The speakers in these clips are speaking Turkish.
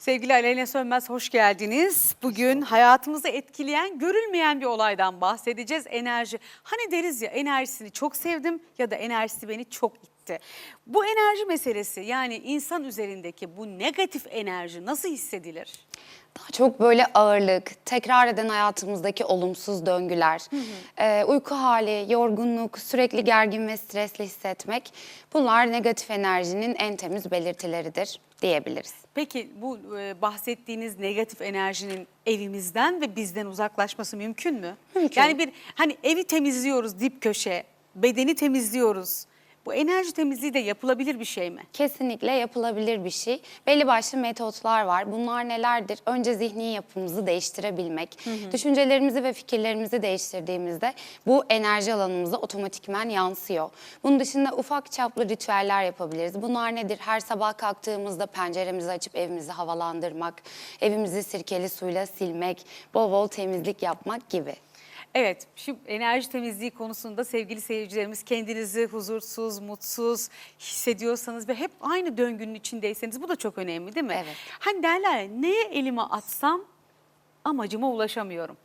Sevgili Aleyna Sönmez, hoş geldiniz. Bugün hayatımızı etkileyen, görülmeyen bir olaydan bahsedeceğiz. Enerji. Hani deriz ya, enerjisini çok sevdim ya da enerjisi beni çok itti. Bu enerji meselesi, yani insan üzerindeki bu negatif enerji nasıl hissedilir? Daha çok böyle ağırlık, tekrar eden hayatımızdaki olumsuz döngüler, uyku hali, yorgunluk, sürekli gergin ve stresli hissetmek, bunlar negatif enerjinin en temiz belirtileridir diyebiliriz. Peki bu bahsettiğiniz negatif enerjinin evimizden ve bizden uzaklaşması mümkün mü? Mümkün. Yani hani evi temizliyoruz dip köşe, bedeni temizliyoruz. Bu enerji temizliği de yapılabilir bir şey mi? Kesinlikle yapılabilir bir şey. Belli başlı metotlar var. Bunlar nelerdir? Önce zihni yapımızı değiştirebilmek. Düşüncelerimizi ve fikirlerimizi değiştirdiğimizde bu enerji alanımıza otomatikman yansıyor. Bunun dışında ufak çaplı ritüeller yapabiliriz. Bunlar nedir? Her sabah kalktığımızda penceremizi açıp evimizi havalandırmak, evimizi sirkeli suyla silmek, bol bol temizlik yapmak gibi. Evet, şu enerji temizliği konusunda sevgili seyircilerimiz, kendinizi huzursuz, mutsuz hissediyorsanız ve hep aynı döngünün içindeyseniz bu da çok önemli, değil mi? Evet. Hani derler ya, neye elimi atsam amacıma ulaşamıyorum.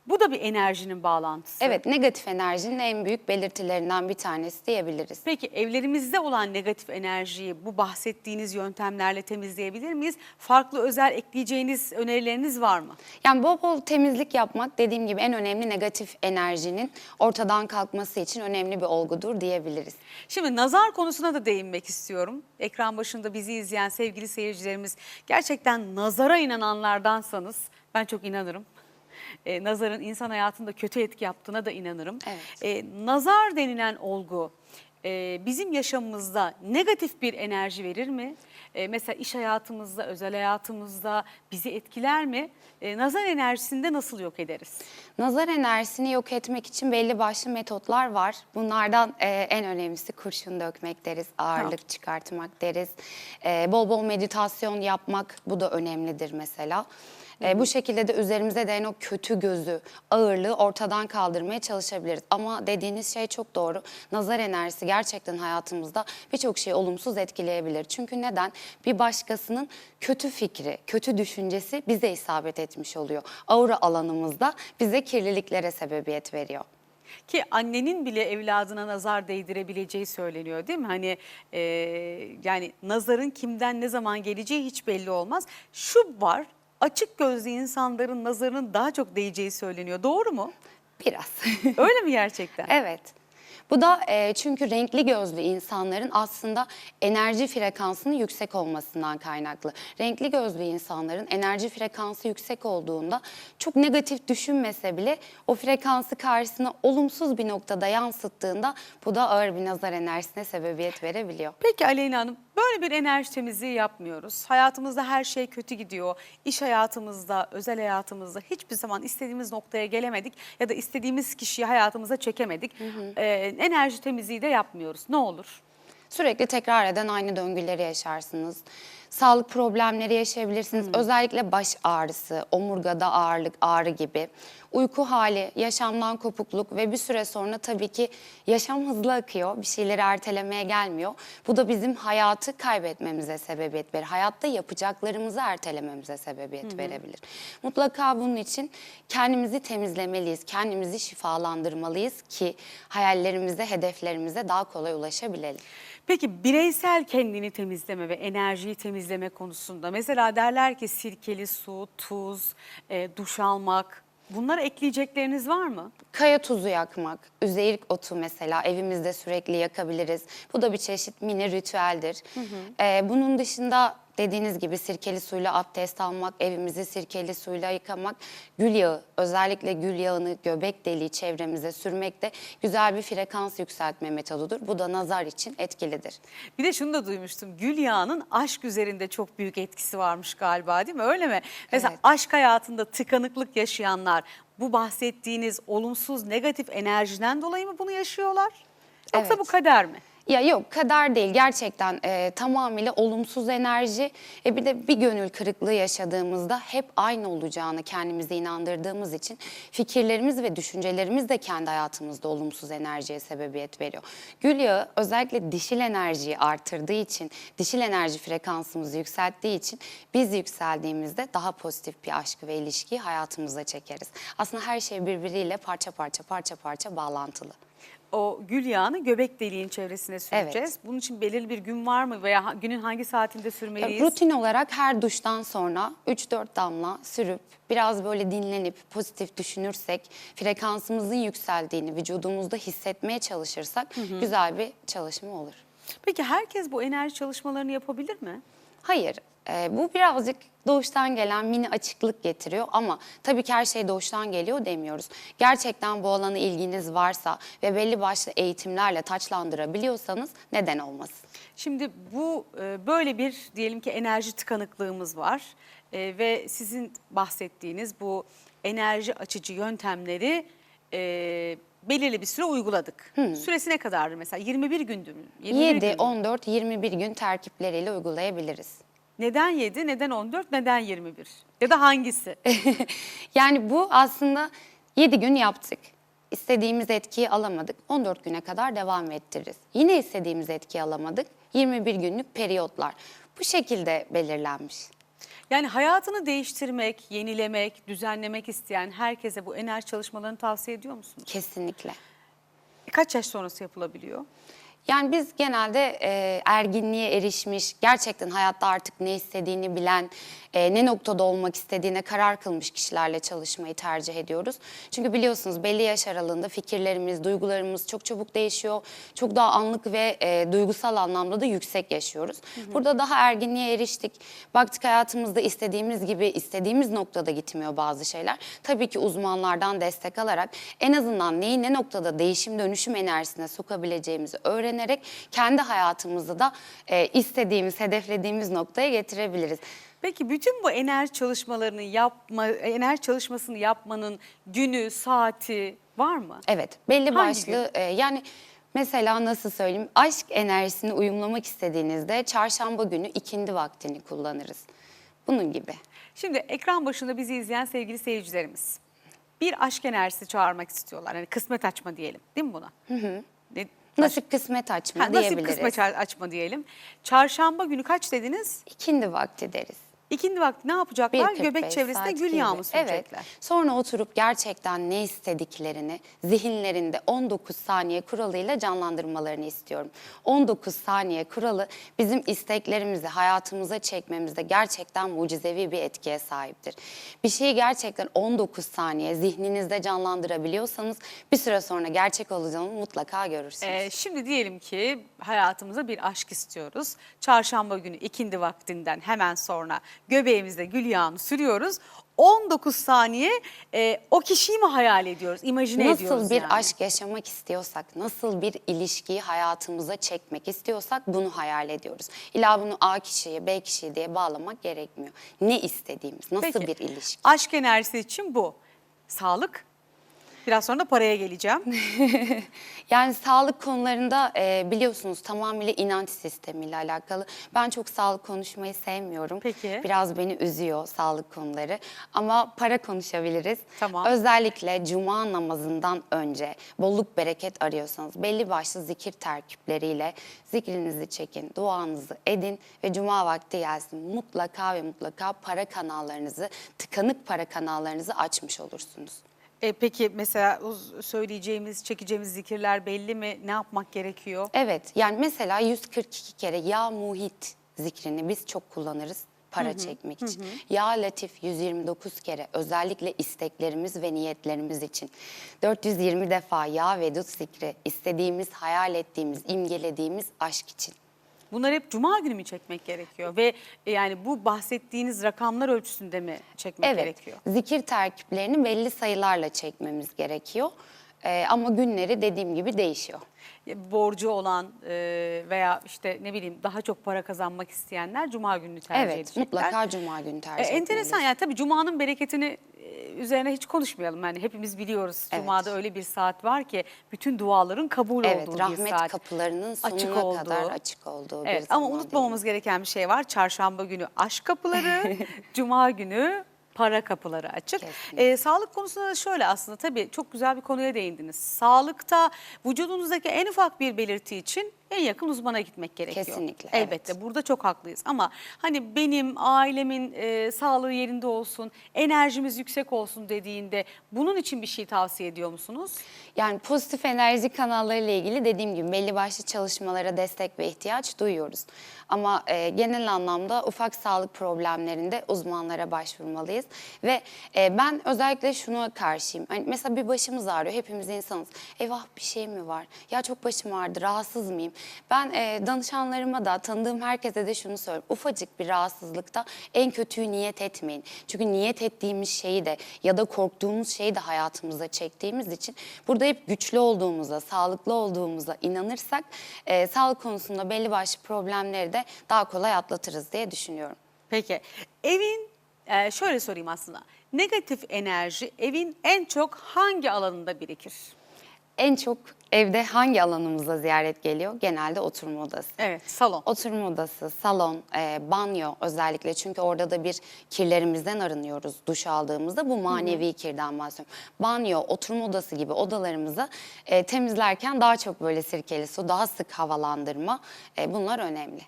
Bu da bir enerjinin bağlantısı. Evet, negatif enerjinin en büyük belirtilerinden bir tanesi diyebiliriz. Peki evlerimizde olan negatif enerjiyi bu bahsettiğiniz yöntemlerle temizleyebilir miyiz? Farklı özel ekleyeceğiniz önerileriniz var mı? Yani bol bol temizlik yapmak dediğim gibi en önemli negatif enerjinin ortadan kalkması için önemli bir olgudur diyebiliriz. Şimdi nazar konusuna da değinmek istiyorum. Ekran başında bizi izleyen sevgili seyircilerimiz, gerçekten nazara inananlardansanız ben çok inanırım. Nazarın insan hayatında kötü etki yaptığına da inanırım. Evet. Nazar denilen olgu bizim yaşamımızda negatif bir enerji verir mi? Mesela iş hayatımızda, özel hayatımızda bizi etkiler mi? Nazar enerjisini de nasıl yok ederiz? Nazar enerjisini yok etmek için belli başlı metotlar var. Bunlardan en önemlisi kurşun dökmek deriz, ağırlık çıkartmak deriz. Bol bol meditasyon yapmak, bu da önemlidir mesela. Bu şekilde de üzerimize değen o kötü gözü, ağırlığı ortadan kaldırmaya çalışabiliriz. Ama dediğiniz şey çok doğru. Nazar enerjisi gerçekten hayatımızda birçok şeyi olumsuz etkileyebilir. Çünkü neden? Bir başkasının kötü fikri, kötü düşüncesi bize isabet etmiş oluyor. Aura alanımızda bize kirliliklere sebebiyet veriyor. Ki annenin bile evladına nazar değdirebileceği söyleniyor, değil mi? Hani yani nazarın kimden ne zaman geleceği hiç belli olmaz. Şu var, açık gözlü insanların nazarının daha çok değeceği söyleniyor. Doğru mu? Biraz. Öyle mi gerçekten? Evet. Bu da çünkü renkli gözlü insanların aslında enerji frekansının yüksek olmasından kaynaklı. Renkli gözlü insanların enerji frekansı yüksek olduğunda çok negatif düşünmese bile o frekansı karşısına olumsuz bir noktada yansıttığında bu da ağır bir nazar enerjisine sebebiyet verebiliyor. Peki Aleyna Hanım, böyle bir enerji temizliği yapmıyoruz. Hayatımızda her şey kötü gidiyor. İş hayatımızda, özel hayatımızda hiçbir zaman istediğimiz noktaya gelemedik ya da istediğimiz kişiyi hayatımıza çekemedik. Enerji temizliği de yapmıyoruz. Ne olur? Sürekli tekrar eden aynı döngüleri yaşarsınız. Sağlık problemleri yaşayabilirsiniz. Özellikle baş ağrısı, omurgada ağırlık, ağrı gibi. Uyku hali, yaşamdan kopukluk ve bir süre sonra tabii ki yaşam hızlı akıyor. Bir şeyleri ertelemeye gelmiyor. Bu da bizim hayatı kaybetmemize sebebiyet verir. Hayatta yapacaklarımızı ertelememize sebebiyet verebilir. Mutlaka bunun için kendimizi temizlemeliyiz. Kendimizi şifalandırmalıyız ki hayallerimize, hedeflerimize daha kolay ulaşabilelim. Peki bireysel kendini temizleme ve enerjiyi temizleme konusunda mesela derler ki sirkeli su, tuz, duş almak, bunlara ekleyecekleriniz var mı? Kaya tuzu yakmak, üzeyirk otu mesela evimizde sürekli yakabiliriz. Bu da bir çeşit mini ritüeldir. Bunun dışında dediğiniz gibi sirkeli suyla abdest almak, evimizi sirkeli suyla yıkamak, gül yağı, özellikle gül yağını göbek deliği çevremize sürmek de güzel bir frekans yükseltme metodudur. Bu da nazar için etkilidir. Bir de şunu da duymuştum. Gül yağının aşk üzerinde çok büyük etkisi varmış galiba, değil mi? Öyle mi? Mesela Evet. aşk hayatında tıkanıklık yaşayanlar bu bahsettiğiniz olumsuz negatif enerjiden dolayı mı bunu yaşıyorlar? Yoksa Evet. bu kader mi? Ya yok, kader değil gerçekten, tamamıyla olumsuz enerji. Bir de bir gönül kırıklığı yaşadığımızda hep aynı olacağını kendimize inandırdığımız için fikirlerimiz ve düşüncelerimiz de kendi hayatımızda olumsuz enerjiye sebebiyet veriyor. Gül yağı özellikle dişil enerjiyi artırdığı için, dişil enerji frekansımızı yükselttiği için biz yükseldiğimizde daha pozitif bir aşkı ve ilişkiyi hayatımıza çekeriz. Aslında her şey birbiriyle parça parça bağlantılı. O gül yağını göbek deliğin çevresine süreceğiz. Bunun için belirli bir gün var mı veya günün hangi saatinde sürmeliyiz? Rutin olarak her duştan sonra 3-4 damla sürüp biraz böyle dinlenip pozitif düşünürsek, frekansımızın yükseldiğini vücudumuzda hissetmeye çalışırsak güzel bir çalışma olur. Peki herkes bu enerji çalışmalarını yapabilir mi? Hayır, bu birazcık doğuştan gelen mini açıklık getiriyor ama tabii ki her şey doğuştan geliyor demiyoruz. Gerçekten bu alana ilginiz varsa ve belli başlı eğitimlerle taçlandırabiliyorsanız neden olmasın? Şimdi bu böyle bir diyelim ki enerji tıkanıklığımız var ve sizin bahsettiğiniz bu enerji açıcı yöntemleri belirli bir süre uyguladık. Süresi ne kadardır mesela? 21 gündür mü? 7, gün mü? 14, 21 gün terkipleriyle uygulayabiliriz. Neden 7, neden 14, neden 21? Ya da hangisi? Yani bu aslında 7 gün yaptık. İstediğimiz etkiyi alamadık. 14 güne kadar devam ettiririz. Yine istediğimiz etkiyi alamadık. 21 günlük periyotlar. Bu şekilde belirlenmiş. Yani hayatını değiştirmek, yenilemek, düzenlemek isteyen herkese bu enerji çalışmalarını tavsiye ediyor musunuz? Kesinlikle. Kaç yaş sonrası yapılabiliyor? Yani biz genelde erginliğe erişmiş, gerçekten hayatta artık ne istediğini bilen, ne noktada olmak istediğine karar kılmış kişilerle çalışmayı tercih ediyoruz. Çünkü biliyorsunuz belli yaş aralığında fikirlerimiz, duygularımız çok çabuk değişiyor. Çok daha anlık ve duygusal anlamda da yüksek yaşıyoruz. Burada daha erginliğe eriştik. Baktık hayatımızda istediğimiz gibi, istediğimiz noktada gitmiyor bazı şeyler. Tabii ki uzmanlardan destek alarak en azından neyi ne noktada değişim dönüşüm enerjisine sokabileceğimizi öğrenerek kendi hayatımızı da istediğimiz, hedeflediğimiz noktaya getirebiliriz. Peki bütün bu enerji çalışmasını yapmanın günü, saati var mı? Evet, belli Hangi başlı yani mesela nasıl söyleyeyim, aşk enerjisini uyumlamak istediğinizde çarşamba günü ikindi vaktini kullanırız. Bunun gibi. Şimdi ekran başında bizi izleyen sevgili seyircilerimiz bir aşk enerjisi çağırmak istiyorlar. Yani kısmet açma diyelim, değil mi buna? Nasip kısmet açma Nasip diyebiliriz. kısmet açma diyelim. Çarşamba günü kaç dediniz? İkindi vakti deriz. İkindi vakti ne yapacaklar? 1.45 Göbek çevresinde saat gül yağı mı gibi. sürecekler? Evet. Sonra oturup gerçekten ne istediklerini zihinlerinde 19 saniye kuralıyla canlandırmalarını istiyorum. 19 saniye kuralı bizim isteklerimizi hayatımıza çekmemizde gerçekten mucizevi bir etkiye sahiptir. Bir şeyi gerçekten 19 saniye zihninizde canlandırabiliyorsanız bir süre sonra gerçek olacağını mutlaka görürsünüz. Şimdi diyelim ki hayatımıza bir aşk istiyoruz. Çarşamba günü ikindi vaktinden hemen sonra göbeğimizde gül yağını sürüyoruz. 19 saniye o kişiyi mi hayal ediyoruz, imajine ediyoruz Nasıl bir yani? aşk yaşamak istiyorsak, nasıl bir ilişkiyi hayatımıza çekmek istiyorsak bunu hayal ediyoruz. İlla bunu A kişiye, B kişiye diye bağlamak gerekmiyor. Ne istediğimiz, nasıl Peki, bir ilişki? aşk enerjisi için bu. Sağlık. Biraz sonra da paraya geleceğim. Yani sağlık konularında biliyorsunuz tamamıyla inanç sistemiyle alakalı. Ben çok sağlık konuşmayı sevmiyorum. Peki. Biraz beni üzüyor sağlık konuları. Ama para konuşabiliriz. Tamam. Özellikle cuma namazından önce bolluk bereket arıyorsanız belli başlı zikir terkipleriyle zikrinizi çekin, duanızı edin ve cuma vakti gelsin. Mutlaka ve mutlaka para kanallarınızı, tıkanık para kanallarınızı açmış olursunuz. Peki mesela o söyleyeceğimiz, çekeceğimiz zikirler belli mi? Ne yapmak gerekiyor? Evet, yani mesela 142 kere ya muhit zikrini biz çok kullanırız para çekmek için. Ya Latif 129 kere özellikle isteklerimiz ve niyetlerimiz için. 420 defa ya Vedud zikri istediğimiz, hayal ettiğimiz, imgelediğimiz aşk için. Bunlar hep cuma günü mü çekmek gerekiyor? Ve yani bu bahsettiğiniz rakamlar ölçüsünde mi çekmek Evet, gerekiyor? zikir terkiplerini belli sayılarla çekmemiz gerekiyor. Ama günleri dediğim gibi değişiyor. Borcu olan veya işte ne bileyim daha çok para kazanmak isteyenler cuma gününü tercih Evet, edecekler. mutlaka cuma günü tercih Enteresan etmeliyiz. yani tabii cumanın bereketini üzerine hiç konuşmayalım. Yani hepimiz biliyoruz Evet. cumada öyle bir saat var ki bütün duaların kabul Evet, olduğu bir rahmet saat. kapılarının Açık sonuna olduğu. kadar açık olduğu bir Evet zaman ama unutmamamız gereken bir şey var. Çarşamba günü aşk kapıları, cuma günü para kapıları açık. Kesinlikle. Sağlık konusunda da şöyle aslında tabii çok güzel bir konuya değindiniz. Sağlıkta vücudunuzdaki en ufak bir belirti için en yakın uzmana gitmek gerekiyor. Kesinlikle, Elbette evet. burada çok haklıyız ama hani benim ailemin sağlığı yerinde olsun, enerjimiz yüksek olsun dediğinde bunun için bir şey tavsiye ediyor musunuz? Yani pozitif enerji kanalları ile ilgili dediğim gibi belli başlı çalışmalara destek ve ihtiyaç duyuyoruz. Ama genel anlamda ufak sağlık problemlerinde uzmanlara başvurmalıyız. Ve ben özellikle şuna karşıyım. Hani mesela bir başımız ağrıyor, hepimiz insanız. Eyvah bir şey mi var? Ya çok başım ağrıdı, rahatsız mıyım? Ben danışanlarıma da tanıdığım herkese de şunu söylüyorum. Ufacık bir rahatsızlıkta en kötüyü niyet etmeyin. Çünkü niyet ettiğimiz şeyi de ya da korktuğumuz şeyi de hayatımıza çektiğimiz için burada hep güçlü olduğumuza, sağlıklı olduğumuza inanırsak sağlık konusunda belli başlı problemleri de daha kolay atlatırız diye düşünüyorum. Peki evin şöyle sorayım aslında. Negatif enerji evin en çok hangi alanında birikir? En çok evde hangi alanımıza ziyaret geliyor? Genelde oturma odası. Evet, salon. Oturma odası, salon, banyo özellikle çünkü orada da bir kirlerimizden arınıyoruz duş aldığımızda. Bu manevi kirden bahsediyorum. Banyo, oturma odası gibi odalarımızı temizlerken daha çok böyle sirkeli su, daha sık havalandırma bunlar önemli.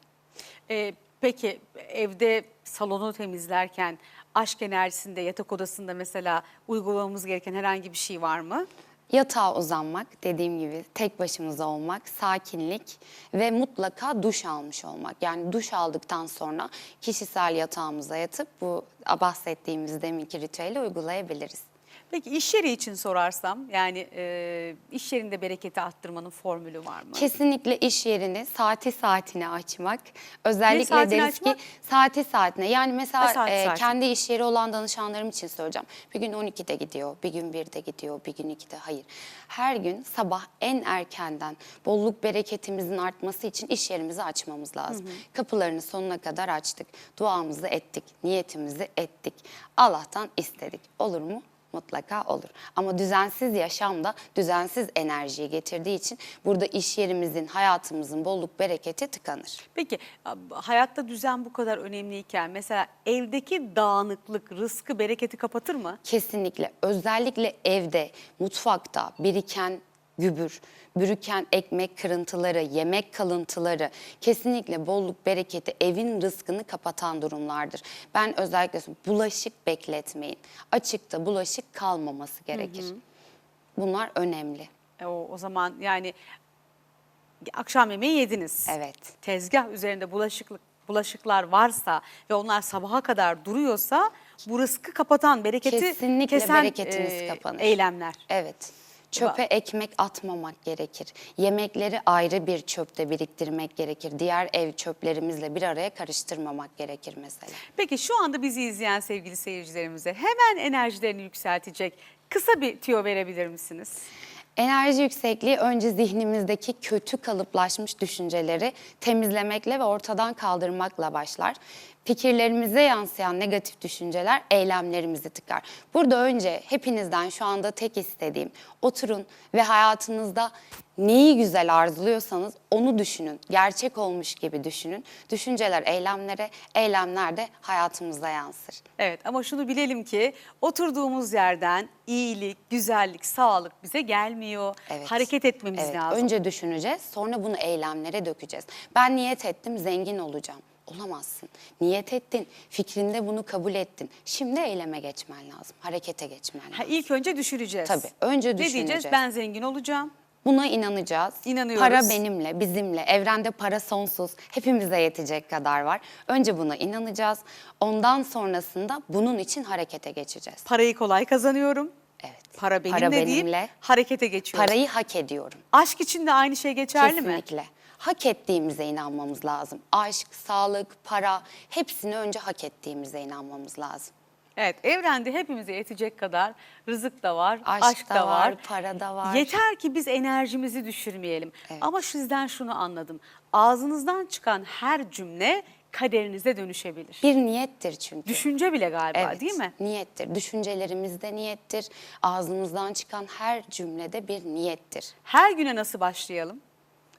Peki evde salonu temizlerken aşk enerjisinde yatak odasında mesela uygulamamız gereken herhangi bir şey var mı? Yatağa uzanmak, dediğim gibi tek başımıza olmak, sakinlik ve mutlaka duş almış olmak. Yani duş aldıktan sonra kişisel yatağımıza yatıp bu bahsettiğimiz deminki ritüeli uygulayabiliriz. Peki iş yeri için sorarsam yani iş yerinde bereketi arttırmanın formülü var mı? Kesinlikle iş yerini saati saatine açmak. Özellikle saatini deriz açmak? ki saati saatine. Yani mesela saati. kendi iş yeri olan danışanlarım için söyleyeceğim. Bir gün 12'de gidiyor, bir gün 1'de gidiyor, bir gün 2'de. Hayır. Her gün sabah en erkenden bolluk bereketimizin artması için iş yerimizi açmamız lazım. Kapılarını sonuna kadar açtık. Duamızı ettik, niyetimizi ettik. Allah'tan istedik. Olur mu? Mutlaka olur. Ama düzensiz yaşam da düzensiz enerjiyi getirdiği için burada iş yerimizin, hayatımızın bolluk bereketi tıkanır. Peki hayatta düzen bu kadar önemliyken mesela evdeki dağınıklık rızkı bereketi kapatır mı? Kesinlikle. Özellikle evde, mutfakta biriken gübür, biriken ekmek kırıntıları, yemek kalıntıları kesinlikle bolluk bereketi, evin rızkını kapatan durumlardır. Ben özellikle bulaşık bekletmeyin. Açıkta bulaşık kalmaması gerekir. Bunlar önemli. O zaman yani akşam yemeği yediniz. Evet. Tezgah üzerinde bulaşıklar varsa ve onlar sabaha kadar duruyorsa bu rızkı kapatan, bereketi Kesinlikle kesen bereketiniz kapanır. eylemler. Evet. Çöpe ekmek atmamak gerekir. Yemekleri ayrı bir çöpte biriktirmek gerekir. Diğer ev çöplerimizle bir araya karıştırmamak gerekir mesela. Peki şu anda bizi izleyen sevgili seyircilerimize hemen enerjilerini yükseltecek kısa bir tüyo verebilir misiniz? Enerji yüksekliği önce zihnimizdeki kötü kalıplaşmış düşünceleri temizlemekle ve ortadan kaldırmakla başlar. Fikirlerimize yansıyan negatif düşünceler eylemlerimizi tıkar. Burada önce hepinizden şu anda tek istediğim oturun ve hayatınızda neyi güzel arzuluyorsanız onu düşünün. Gerçek olmuş gibi düşünün. Düşünceler eylemlere, eylemler de hayatımıza yansır. Evet ama şunu bilelim ki oturduğumuz yerden iyilik, güzellik, sağlık bize gelmiyor. Evet. Hareket etmemiz Evet, lazım. önce düşüneceğiz, sonra bunu eylemlere dökeceğiz. Ben niyet ettim, zengin olacağım. Olamazsın. Niyet ettin, fikrinde bunu kabul ettin. Şimdi eyleme geçmen lazım, harekete geçmen lazım. İlk önce düşüreceğiz. Tabii, önce Ne diyeceğiz? düşüneceğiz. Ben zengin olacağım. Buna inanacağız. İnanıyoruz. Para benimle, bizimle. Evrende para sonsuz. Hepimize yetecek kadar var. Önce buna inanacağız. Ondan sonrasında bunun için harekete geçeceğiz. Parayı kolay kazanıyorum. Evet. Para benimle deyip harekete geçiyoruz. Parayı hak ediyorum. Aşk için de aynı şey geçerli mi? Kesinlikle. Hak ettiğimize inanmamız lazım. Aşk, sağlık, para hepsini önce hak ettiğimize inanmamız lazım. Evet, evrende hepimize yetecek kadar rızık da var, Aşk da da var, var, para da var. Yeter ki biz enerjimizi düşürmeyelim. Evet. Ama sizden şunu anladım. Ağzınızdan çıkan her cümle kaderinize dönüşebilir. Bir niyettir çünkü. Düşünce bile galiba, Evet, değil mi? niyettir. Düşüncelerimiz de niyettir. Ağzımızdan çıkan her cümlede bir niyettir. Her güne nasıl başlayalım?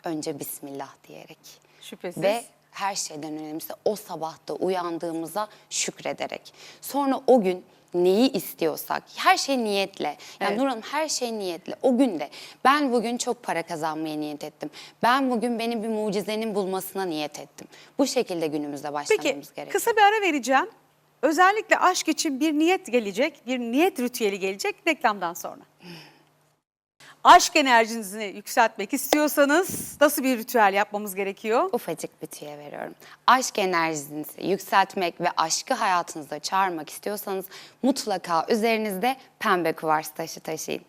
Önce Bismillah diyerek. Şüphesiz. Ve her şeyden önemlisi o sabahta uyandığımıza şükrederek. Sonra o gün neyi istiyorsak, her şey niyetle. Yani Evet. Nur Hanım, her şey niyetle. O gün de ben bugün çok para kazanmaya niyet ettim. Ben bugün benim bir mucizenin bulmasına niyet ettim. Bu şekilde günümüzde Peki başlamamız gerekiyor. kısa bir ara vereceğim. Özellikle aşk için bir niyet gelecek, bir niyet ritüeli gelecek reklamdan sonra. Aşk enerjinizi yükseltmek istiyorsanız nasıl bir ritüel yapmamız gerekiyor? Ufacık bir tüyo veriyorum. Aşk enerjinizi yükseltmek ve aşkı hayatınıza çağırmak istiyorsanız mutlaka üzerinizde pembe kuvars taşı taşıyın.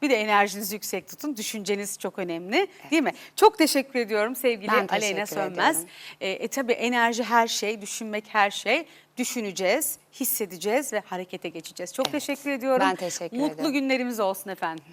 Bir de enerjinizi yüksek tutun. Düşünceniz çok önemli, değil mi? Çok teşekkür ediyorum sevgili Ben Aleyna teşekkür Sönmez. ediyorum. Tabii enerji her şey, düşünmek her şey. Düşüneceğiz, hissedeceğiz ve harekete geçeceğiz. Çok teşekkür ediyorum. Ben teşekkür Mutlu ederim. günlerimiz olsun efendim.